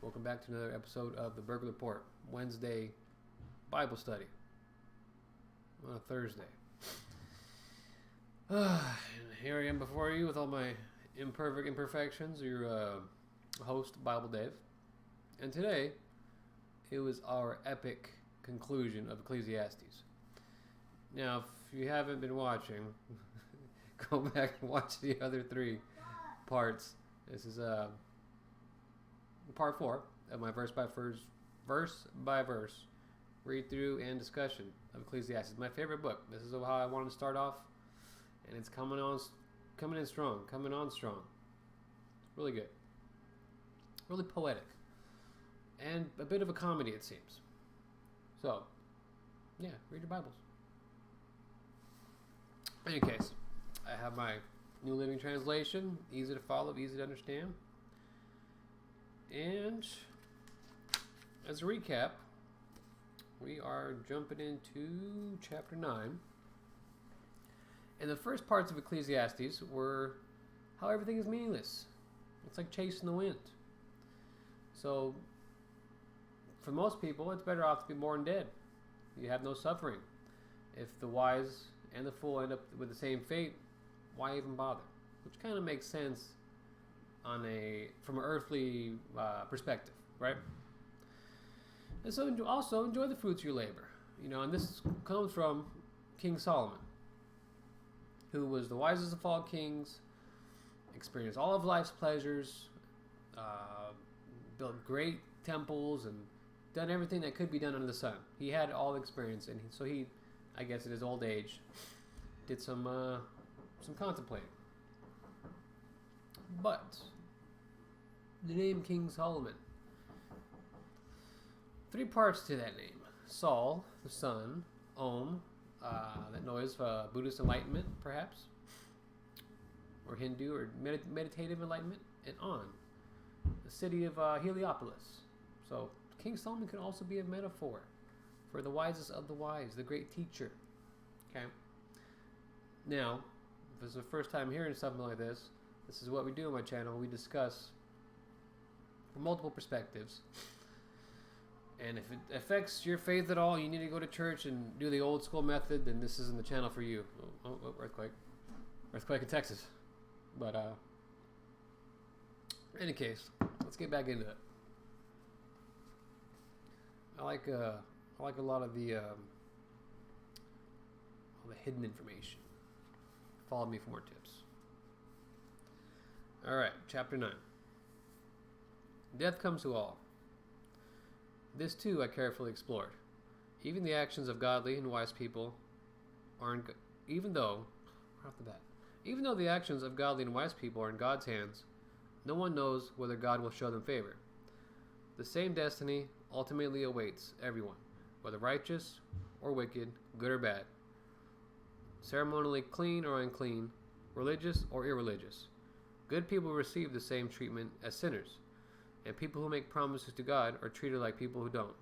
Welcome back to another episode of the Burger Report, Wednesday Bible study on a Thursday. And here I am before you with all my imperfect imperfections, your host, Bible Dave. And today, it was our epic conclusion of Ecclesiastes. Now, if you haven't been watching, go back and watch the other three parts. This is part 4 of my verse by verse read through and discussion of Ecclesiastes. My favorite book. This is how I wanted to start off, and it's coming on strong. Really good, really poetic, and a bit of a comedy, it seems. So, yeah, read your Bibles. In any case, I have my New Living Translation, easy to follow, easy to understand. And as a recap, we are jumping into chapter 9. And the first parts of Ecclesiastes were how everything is meaningless. It's like chasing the wind. So, for most people, it's better off to be born dead. You have no suffering. If the wise and the fool end up with the same fate, why even bother? Which kind of makes sense from an earthly perspective, right? And so also enjoy the fruits of your labor. And this comes from King Solomon, who was the wisest of all kings, experienced all of life's pleasures, built great temples, and done everything that could be done under the sun. He had all the experience, and so he, I guess at his old age, did some contemplating. But the name King Solomon, 3 parts to that name. Sol, the sun. Om, that noise, Buddhist enlightenment, perhaps, or Hindu or meditative enlightenment. And On, the city of Heliopolis. So King Solomon can also be a metaphor for the wisest of the wise, the great teacher. Okay. Now, if this is the first time hearing something like this is what we do on my channel. We discuss from multiple perspectives. And if it affects your faith at all, you need to go to church and do the old school method, then this isn't the channel for you. Oh, earthquake. Earthquake in Texas. But, in any case, let's get back into it. I like a lot of the all the hidden information. Follow me for more tips. Alright, chapter 9. Death comes to all. This too I carefully explored. Even the actions of godly and wise people even though the actions of godly and wise people are in God's hands, no one knows whether God will show them favor. The same destiny ultimately awaits everyone, whether righteous or wicked, good or bad, ceremonially clean or unclean, religious or irreligious. Good people receive the same treatment as sinners, and people who make promises to God are treated like people who don't.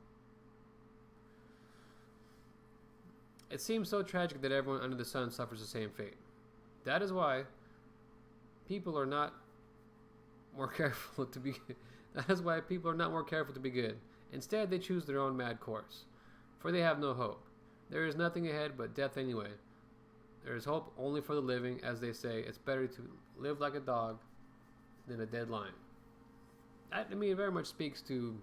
It seems so tragic that everyone under the sun suffers the same fate. That is why people are not more careful to be good. Instead, they choose their own mad course, for they have no hope. There is nothing ahead but death anyway. There is hope only for the living, as they say. It's better to live like a dog than a dead lion. That, to me, very much speaks to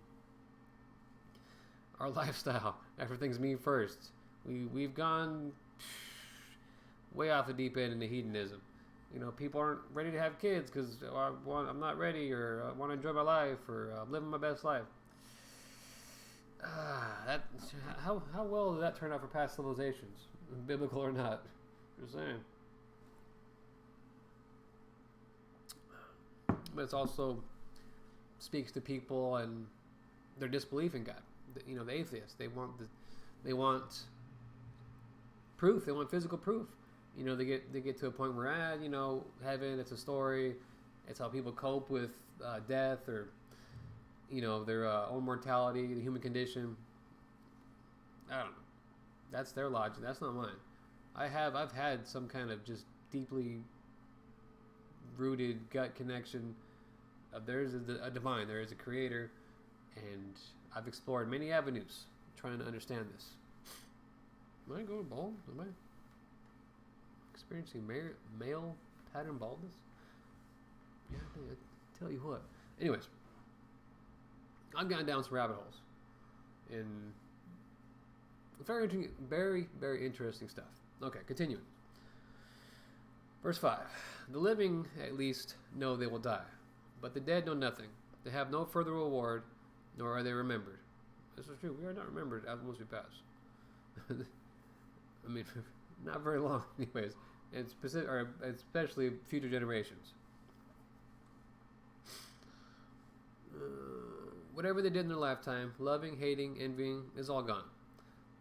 our lifestyle. Everything's me first. We've gone way off the deep end into hedonism. People aren't ready to have kids because I'm not ready, or I want to enjoy my life, or I'm living my best life. How well did that turn out for past civilizations, biblical or not? Just saying. But it also speaks to people and their disbelief in God. The atheists. They want proof. They want physical proof. They get to a point where heaven, it's a story. It's how people cope with death, or their own mortality, the human condition. I don't know. That's their logic. That's not mine. I've had some kind of just deeply rooted gut connection. There is a divine, there is a creator, And I've explored many avenues trying to understand this. Am I going bald? Am I experiencing male pattern baldness? Yeah, I tell you what. Anyways, I've gone down some rabbit holes in very, very interesting stuff. Okay, continuing. Verse 5. The living, at least, know they will die, but the dead know nothing. They have no further reward, nor are they remembered. This is true. We are not remembered as once we pass. I mean, not very long, anyways, and especially future generations. Whatever they did in their lifetime, loving, hating, envying, is all gone.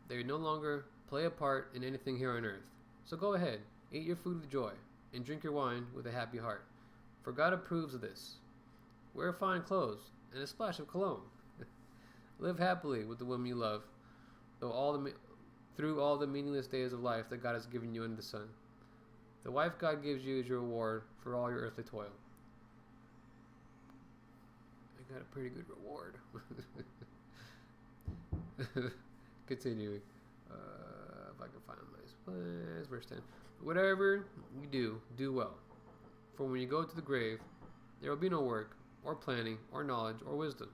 They no longer play a part in anything here on earth. So go ahead, eat your food with joy, and drink your wine with a happy heart. For God approves of this. Wear fine clothes and a splash of cologne. Live happily with the woman you love, through all the meaningless days of life that God has given you under the sun. The wife God gives you is your reward for all your earthly toil. I got a pretty good reward. Continuing. If I can find my place. Verse 10. Whatever you do well. For when you go to the grave, there will be no work, or planning, or knowledge, or wisdom.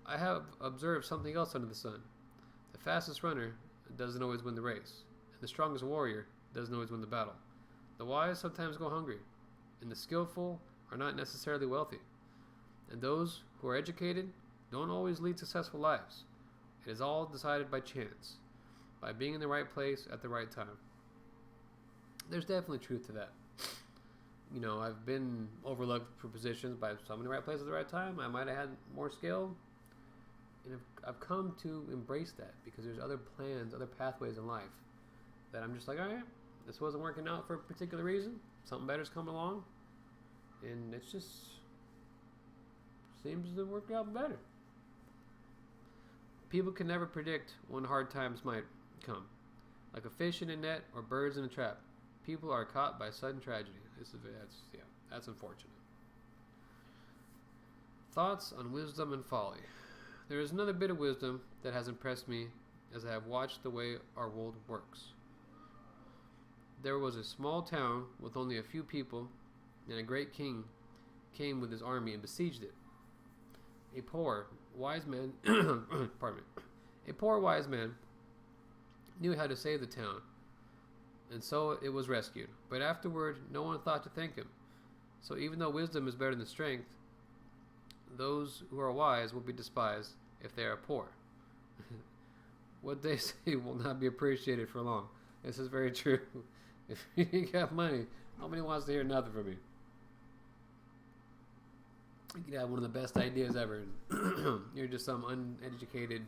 I have observed something else under the sun. The fastest runner doesn't always win the race, and the strongest warrior doesn't always win the battle. The wise sometimes go hungry, and the skillful are not necessarily wealthy. And those who are educated don't always lead successful lives. It is all decided by chance, by being in the right place at the right time. There's definitely truth to that. You know, I've been overlooked for positions by someone in the right place at the right time. I might have had more skill. And I've come to embrace that because there's other plans, other pathways in life that I'm just like, all right, this wasn't working out for a particular reason. Something better's coming along. And it's just seems to work out better. People can never predict when hard times might come. Like a fish in a net or birds in a trap. People are caught by sudden tragedy. That's unfortunate. Thoughts on wisdom and folly. There is another bit of wisdom that has impressed me as I have watched the way our world works. There was a small town with only a few people, and a great king came with his army and besieged it. A poor, wise man knew how to save the town, and so it was rescued. But afterward, no one thought to thank him. So even though wisdom is better than strength, those who are wise will be despised if they are poor. What they say will not be appreciated for long. This is very true. If you got money, nobody wants to hear nothing from you. You could have one of the best ideas ever. You're just some uneducated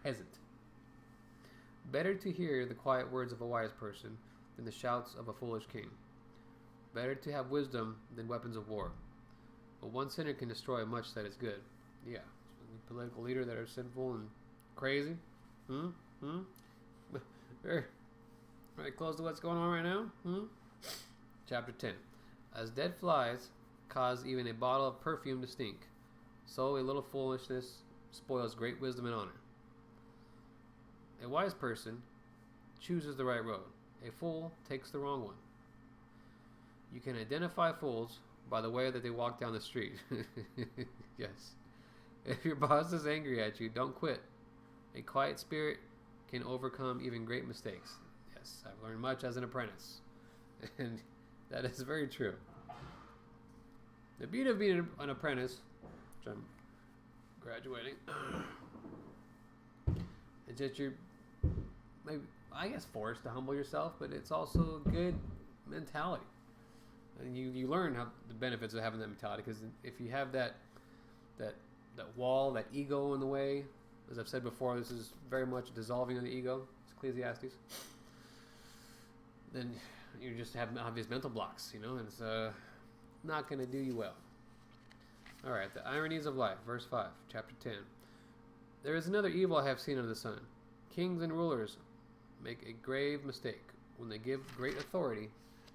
peasant. Better to hear the quiet words of a wise person than the shouts of a foolish king. Better to have wisdom than weapons of war. But one sinner can destroy much that is good. Yeah. Political leaders that are sinful and crazy. Very close to what's going on right now. Chapter 10. As dead flies cause even a bottle of perfume to stink, so a little foolishness spoils great wisdom and honor. A wise person chooses the right road. A fool takes the wrong one. You can identify fools by the way that they walk down the street. Yes. If your boss is angry at you, don't quit. A quiet spirit can overcome even great mistakes. Yes, I've learned much as an apprentice. And that is very true. The beauty of being an apprentice, which I'm graduating, is that you're, maybe, I guess, forced to humble yourself, but it's also a good mentality. And you learn how the benefits of having that mentality, because if you have that wall, that ego in the way, as I've said before, this is very much dissolving of the ego. It's Ecclesiastes. Then you just have obvious mental blocks, and it's not going to do you well. All right, the ironies of life, verse 5, chapter 10. There is another evil I have seen under the sun. Kings and rulers make a grave mistake when they give great authority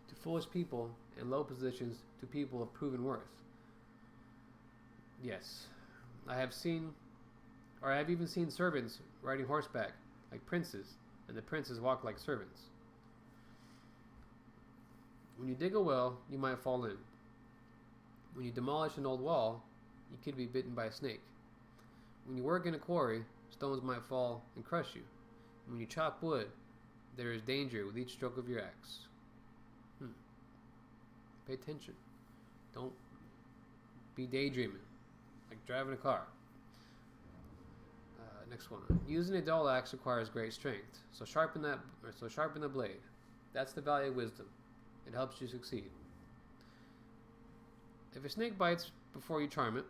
to foolish people and low positions to people of proven worth. Yes, I have seen, or I have even seen servants riding horseback like princes, and the princes walk like servants. When you dig a well, you might fall in. When you demolish an old wall, you could be bitten by a snake. When you work in a quarry, stones might fall and crush you. When you chop wood, there is danger with each stroke of your axe. Pay attention. Don't be daydreaming, like driving a car. Next one. Using a dull axe requires great strength, so sharpen the blade. That's the value of wisdom. It helps you succeed. If a snake bites before you charm it,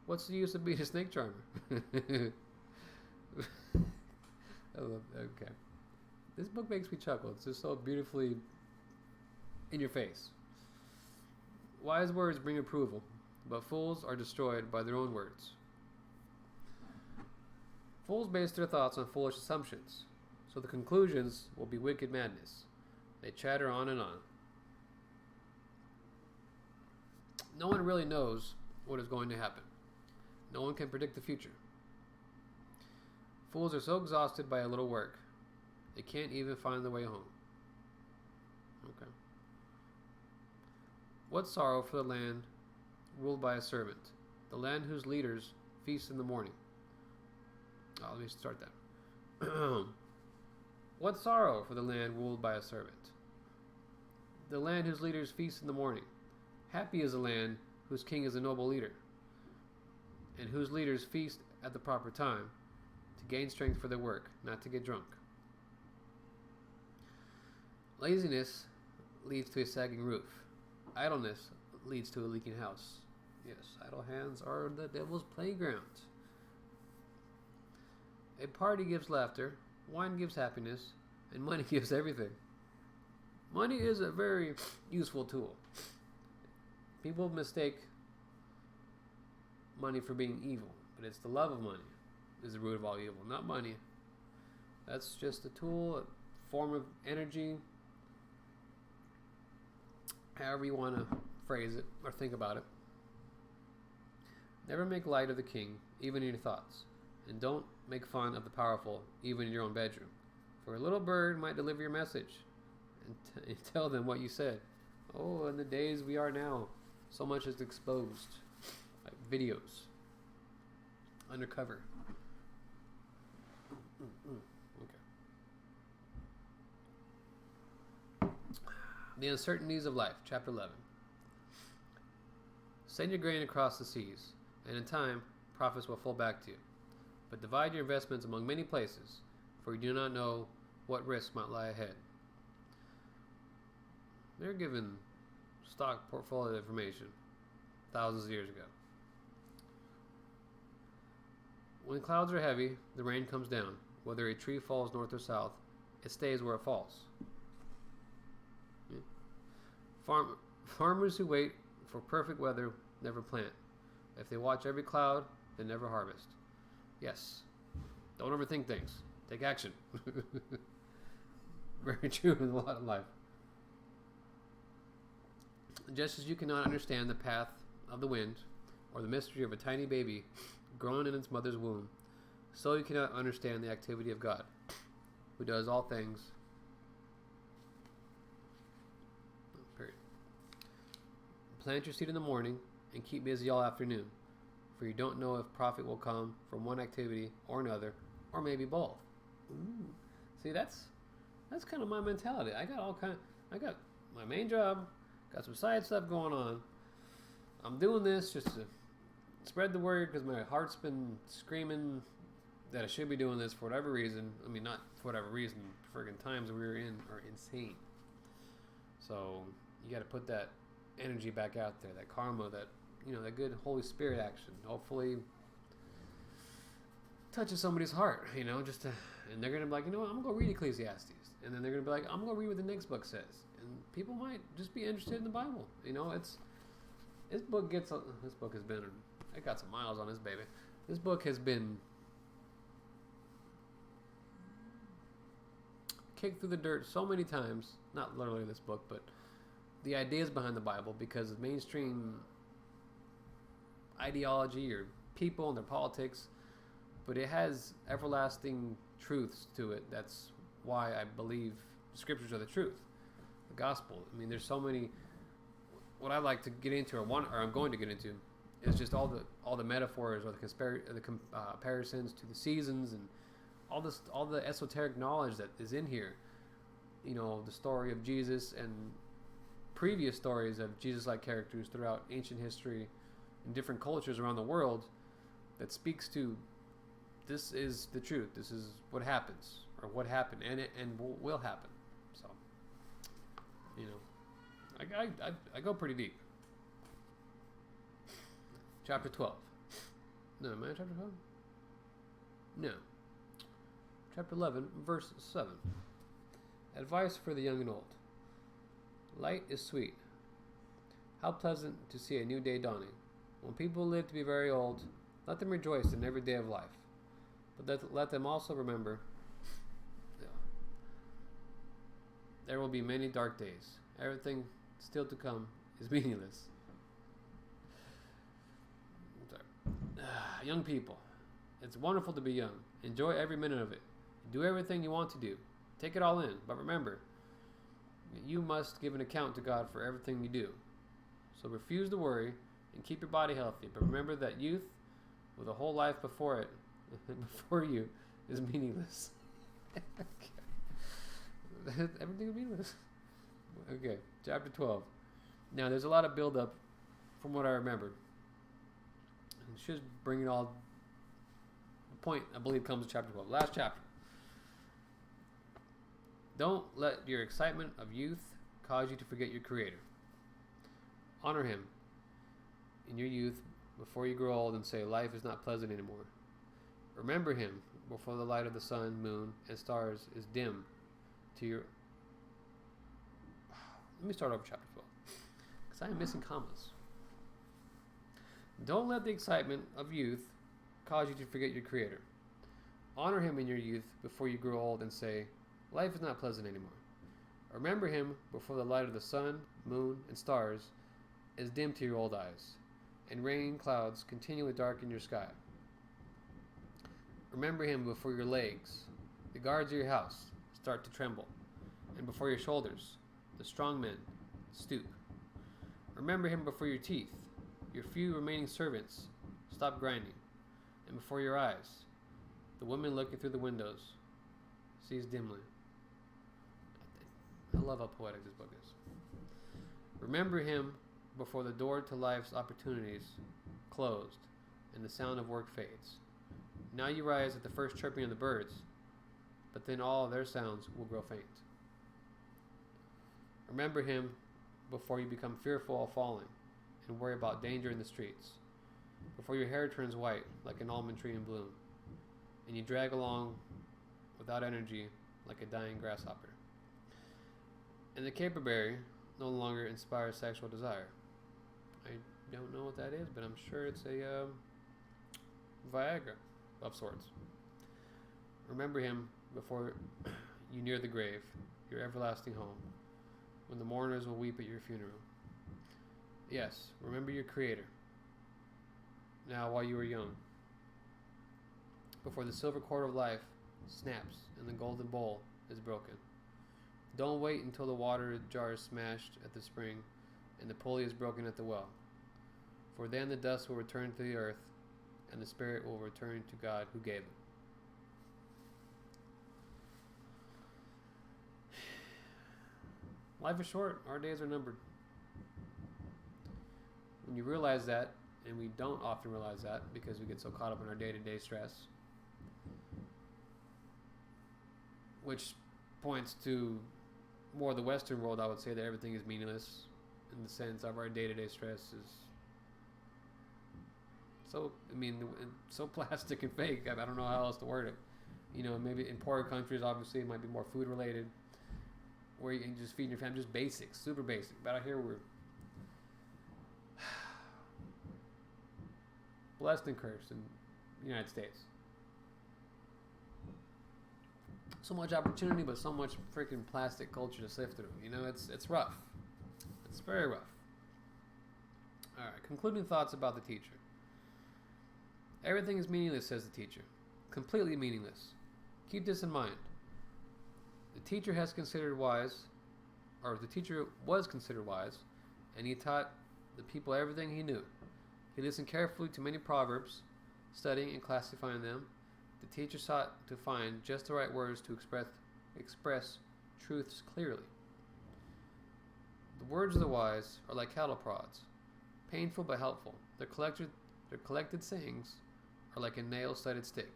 what's the use of being a snake charmer? Okay. This book makes me chuckle. It's just so beautifully in your face. Wise words bring approval, but fools are destroyed by their own words. Fools base their thoughts on foolish assumptions, so the conclusions will be wicked madness. They chatter on and on. No one really knows what is going to happen. No one can predict the future. Fools are so exhausted by a little work, they can't even find the way home. Okay. What sorrow for the land ruled by a servant, the land whose leaders feast in the morning. Let me start that. What sorrow for the land ruled by a servant, the land whose leaders feast in the morning. Happy is the land whose king is a noble leader, and whose leaders feast at the proper time, to gain strength for their work, not to get drunk. Laziness leads to a sagging roof. Idleness leads to a leaking house. Yes, idle hands are the devil's playground. A party gives laughter, wine gives happiness, and money gives everything. Money is a very useful tool. People mistake money for being evil, but it's the love of money is the root of all evil, not money. That's just a tool, a form of energy, however you want to phrase it or think about it. Never make light of the king, even in your thoughts, and don't make fun of the powerful, even in your own bedroom. For a little bird might deliver your message and tell them what you said. Oh, in the days we are now, so much is exposed, like videos, undercover. Okay. The uncertainties of life, chapter 11. Send your grain across the seas, and in time, profits will flow back to you. But divide your investments among many places, for you do not know what risks might lie ahead. They're given stock portfolio information thousands of years ago. When clouds are heavy, the rain comes down. Whether a tree falls north or south, it stays where it falls. Yeah. Farmers who wait for perfect weather never plant. If they watch every cloud, they never harvest. Yes. Don't overthink things. Take action. Very true in a lot of life. Just as you cannot understand the path of the wind or the mystery of a tiny baby growing in its mother's womb, so you cannot understand the activity of God, who does all things. Period. Plant your seed in the morning and keep busy all afternoon, for you don't know if profit will come from one activity or another, or maybe both. Ooh. See, that's kind of my mentality. I got my main job, got some side stuff going on. I'm doing this just to spread the word because my heart's been screaming that I should be doing this for whatever reason. I mean, not for whatever reason. Friggin' times we're in are insane. So you got to put that energy back out there, that karma, that that good Holy Spirit action. Hopefully, touches somebody's heart. And they're gonna be like, what, I'm gonna go read Ecclesiastes, and then they're gonna be like, I'm gonna read what the next book says, and people might just be interested in the Bible. This book has been. I got some miles on this baby. This book has been kicked through the dirt so many times. Not literally this book, but the ideas behind the Bible, because of mainstream ideology or people and their politics, but it has everlasting truths to it. That's why I believe the scriptures are the truth, the gospel. I mean, there's so many. What I like to get into, or I'm going to get into, is just all the metaphors or the comparisons to the seasons and all the esoteric knowledge that is in here. You know, the story of Jesus and previous stories of Jesus-like characters throughout ancient history in different cultures around the world that speaks to this is the truth. This is what happens, or what happened, and will happen. So, you know, I go pretty deep. Chapter 12. No, am I in chapter 12? No. Chapter 11, verse 7. Advice for the young and old. Light is sweet. How pleasant to see a new day dawning. When people live to be very old, let them rejoice in every day of life. But let them also remember there will be many dark days. Everything still to come is meaningless. Young people, it's wonderful to be young. Enjoy every minute of it. Do everything you want to do. Take it all in. But remember, you must give an account to God for everything you do. So refuse to worry and keep your body healthy. But remember that youth, with a whole life before it, before you, is meaningless. Everything is meaningless. Okay, chapter 12. Now, there's a lot of build-up from what I remembered. It should bring it all. The point, I believe, comes in chapter 12. Last chapter. Don't let your excitement of youth cause you to forget your Creator. Honor Him in your youth before you grow old and say life is not pleasant anymore. Remember Him before the light of the sun, moon, and stars is dim to your... Let me start over chapter 12, because I am missing commas. Don't let the excitement of youth cause you to forget your Creator. Honor Him in your youth before you grow old and say, life is not pleasant anymore. Remember Him before the light of the sun, moon, and stars is dim to your old eyes, and rain clouds continually darken your sky. Remember Him before your legs, the guards of your house, start to tremble, and before your shoulders, the strong men stoop. Remember Him before your teeth, your few remaining servants stop grinding, and before your eyes, the woman looking through the windows sees dimly. I love how poetic this book is. Remember Him before the door to life's opportunities closed and the sound of work fades. Now you rise at the first chirping of the birds, but then all of their sounds will grow faint. Remember Him before you become fearful of falling and worry about danger in the streets, before your hair turns white like an almond tree in bloom, and you drag along without energy like a dying grasshopper. And the caperberry no longer inspires sexual desire. I don't know what that is, but I'm sure it's a Viagra of sorts. Remember Him before you near the grave, your everlasting home, when the mourners will weep at your funeral. Yes, remember your Creator, now while you are young, before the silver cord of life snaps and the golden bowl is broken. Don't wait until the water jar is smashed at the spring and the pulley is broken at the well, for then the dust will return to the earth and the spirit will return to God who gave it. Life is short. Our days are numbered. When you realize that, and we don't often realize that because we get so caught up in our day-to-day stress, which points to more the Western world, I would say that everything is meaningless in the sense of our day-to-day stress is so plastic and fake. I don't know how else to word it. You know, maybe in poorer countries, obviously, it might be more food-related, where you can just feed your family, just basics, super basic. But out here, we're blessed and cursed in the United States. So much opportunity, but so much freaking plastic culture to sift through. You know, it's rough. It's very rough. All right, concluding thoughts about the teacher. Everything is meaningless, says the teacher. Completely meaningless. Keep this in mind. The teacher was considered wise, and he taught the people everything he knew. He listened carefully to many proverbs, studying and classifying them. The teacher sought to find just the right words to express truths clearly. The words of the wise are like cattle prods, painful but helpful. Their collected sayings are like a nail-studded stick,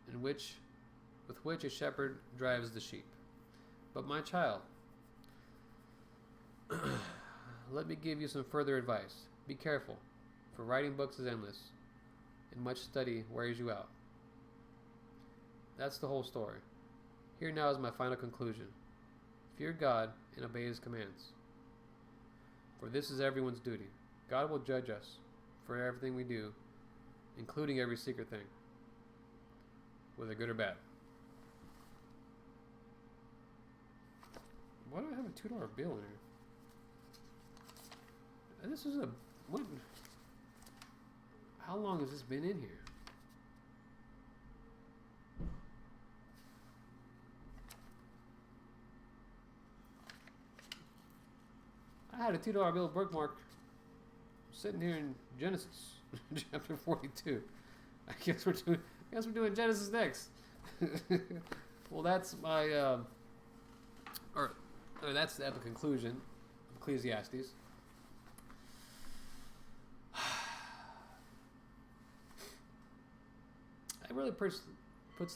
with which a shepherd drives the sheep. But my child, let me give you some further advice. Be careful, for writing books is endless, and much study wears you out. That's the whole story. Here now is my final conclusion. Fear God and obey His commands, for this is everyone's duty. God will judge us for everything we do, including every secret thing, whether good or bad. Why do I have a $2 bill in here? This is how long has this been in here? I had a $2 bill bookmark sitting here in Genesis, chapter 42. I guess we're doing Genesis next. Well, that's my that's the epic conclusion of Ecclesiastes. It really puts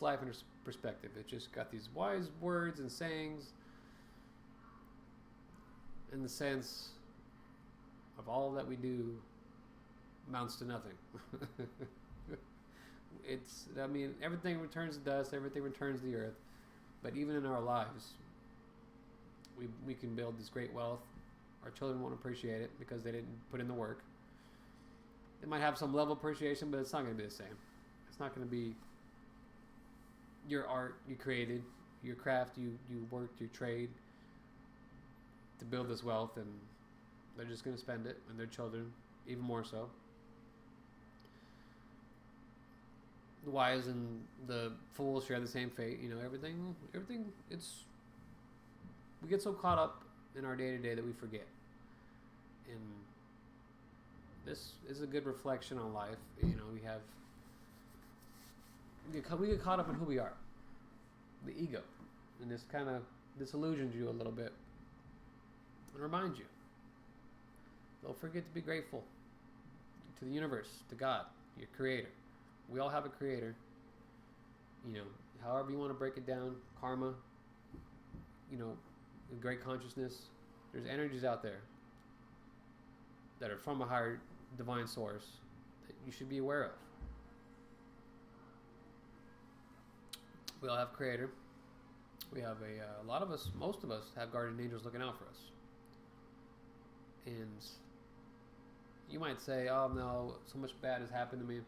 life in perspective. It just got these wise words and sayings in the sense of all that we do amounts to nothing. Everything returns to dust, everything returns to the earth. But even in our lives, we can build this great wealth. Our children won't appreciate it because they didn't put in the work. They might have some level of appreciation, but it's not going to be the same. It's not going to be your art you created, your craft you worked, your trade to build this wealth, and they're just going to spend it, and their children even more so. The wise and the fools share the same fate. Everything. We get so caught up in our day-to-day that we forget. And this is a good reflection on life. We get caught up in who we are, the ego, and this kind of disillusions you a little bit and reminds you. Don't forget to be grateful to the universe, to God, your creator. We all have a creator. However you want to break it down, karma, great consciousness. There's energies out there that are from a higher divine source that you should be aware of. We all have creator. We have a lot of us, most of us have guardian angels looking out for us. And you might say, oh no, so much bad has happened to me.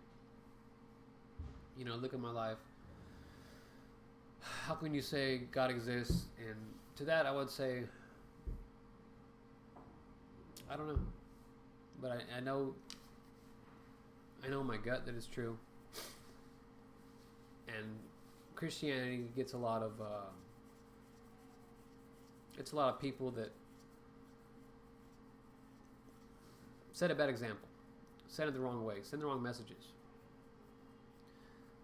Look at my life. How can you say God exists? And to that I would say, I don't know. But I know in my gut that it's true. And Christianity gets a lot of people that set a bad example, set it the wrong way, send the wrong messages.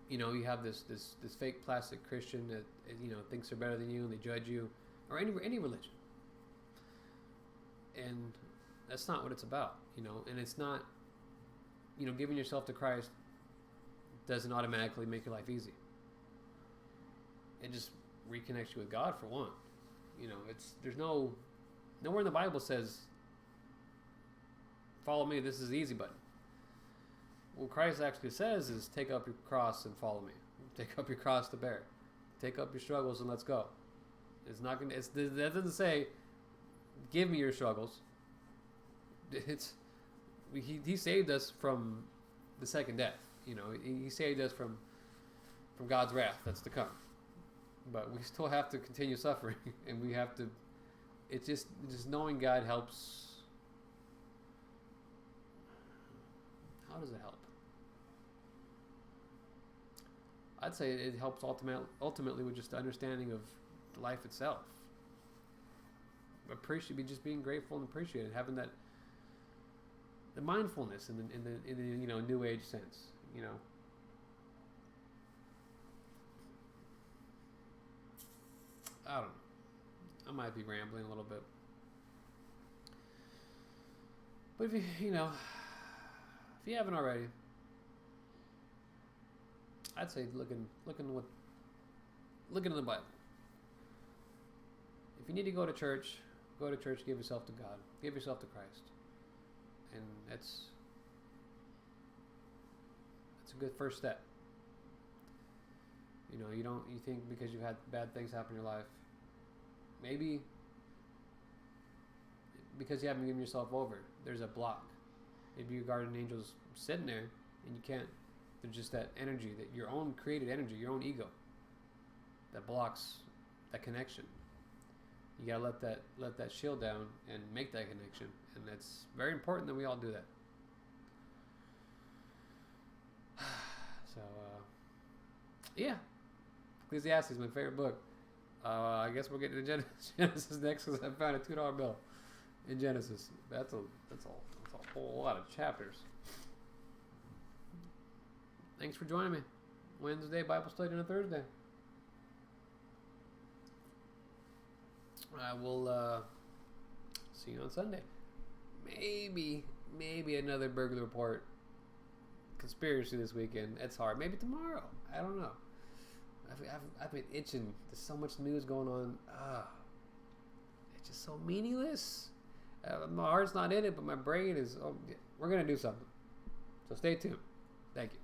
You have this fake plastic Christian that thinks they're better than you and they judge you, or any religion. And that's not what it's about, and it's not, giving yourself to Christ doesn't automatically make your life easy. It just reconnects you with God for one. There's nowhere in the Bible says, follow me, this is the easy button. What Christ actually says is take up your cross and follow me. Take up your cross to bear. Take up your struggles and let's go. It's not going to, that doesn't say, give me your struggles. He saved us from the second death. He saved us from God's wrath that's to come. But we still have to continue suffering, and we have to. It's just knowing God helps. How does it help? I'd say it helps ultimately with just the understanding of life itself. Just being grateful and appreciative, having that the mindfulness in the New Age sense. I don't know. I might be rambling a little bit, but if you haven't already, I'd say look in the Bible. If you need to go to church, go to church. Give yourself to God. Give yourself to Christ, and that's a good first step. You think because you've had bad things happen in your life, maybe because you haven't given yourself over, there's a block. Maybe your guardian angel's sitting there and you can't. There's just that energy, that your own created energy, your own ego, that blocks that connection. You gotta let that shield down and make that connection, and it's very important that we all do that. So, yeah, Ecclesiastes is my favorite book. I guess we'll get to Genesis next because I found a $2 bill in Genesis. That's a whole lot of chapters. Thanks for joining me. Wednesday Bible study on a Thursday. I will see you on Sunday. Maybe another burglar report conspiracy this weekend. It's hard. Maybe tomorrow. I don't know. I've been itching. There's so much news going on. It's just so meaningless. My heart's not in it, but my brain is. Oh, we're gonna do something. So stay tuned. Thank you.